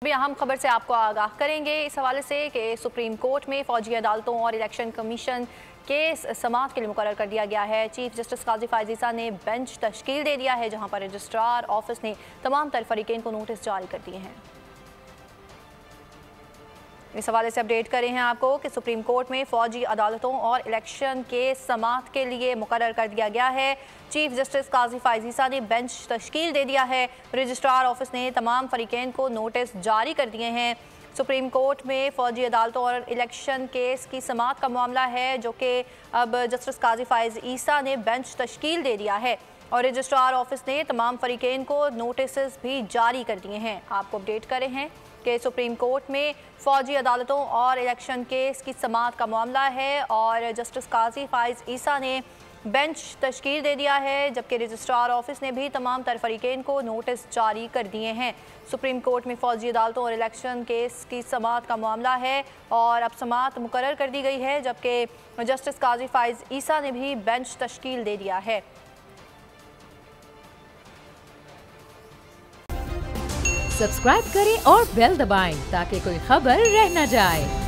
भी अहम खबर से आपको आगाह करेंगे इस हवाले से कि सुप्रीम कोर्ट में फौजी अदालतों और इलेक्शन कमीशन केस समाअत के लिए मुकर्रर कर दिया गया है। चीफ जस्टिस काजी फायज ईसा ने बेंच तश्कील दे दिया है, जहां पर रजिस्ट्रार ऑफिस ने तमाम तर फरीकेन को नोटिस जारी कर दिए हैं। इस हवाले से अपडेट करें हैं आपको कि सुप्रीम कोर्ट में फौजी अदालतों और इलेक्शन के समाअत के लिए मुकर्रर कर दिया गया है। चीफ जस्टिस काजी फायज ईसा ने बेंच तश्कील दे दिया है। रजिस्ट्रार ऑफिस ने तमाम फरीकेन को नोटिस जारी कर दिए हैं। सुप्रीम कोर्ट में फौजी अदालतों और इलेक्शन केस की समाअत का मामला है, जो कि अब जस्टिस काजी फायज ईसा ने बेंच तश्कील दे दिया है और रजिस्ट्रार ऑफिस ने तमाम फरीकेन को नोटिस भी जारी कर दिए हैं। आपको अपडेट करें हैं कि सुप्रीम कोर्ट में फौजी अदालतों और इलेक्शन केस की समाअत का मामला है और जस्टिस काजी फायज ईसा ने बेंच तश्कील दे दिया है, जबकि रजिस्ट्रार ऑफिस ने भी तमाम तर फरीकेन को नोटिस जारी कर दिए हैं। सुप्रीम कोर्ट में फौजी अदालतों और इलेक्शन केस की समाअत का मामला है और अब समाअत मुकर्रर कर दी गई है, जबकि जस्टिस काजी फायज ईसा ने भी बेंच तश्कील दे दिया है। सब्सक्राइब करें और बेल दबाएं ताकि कोई खबर रह न जाए।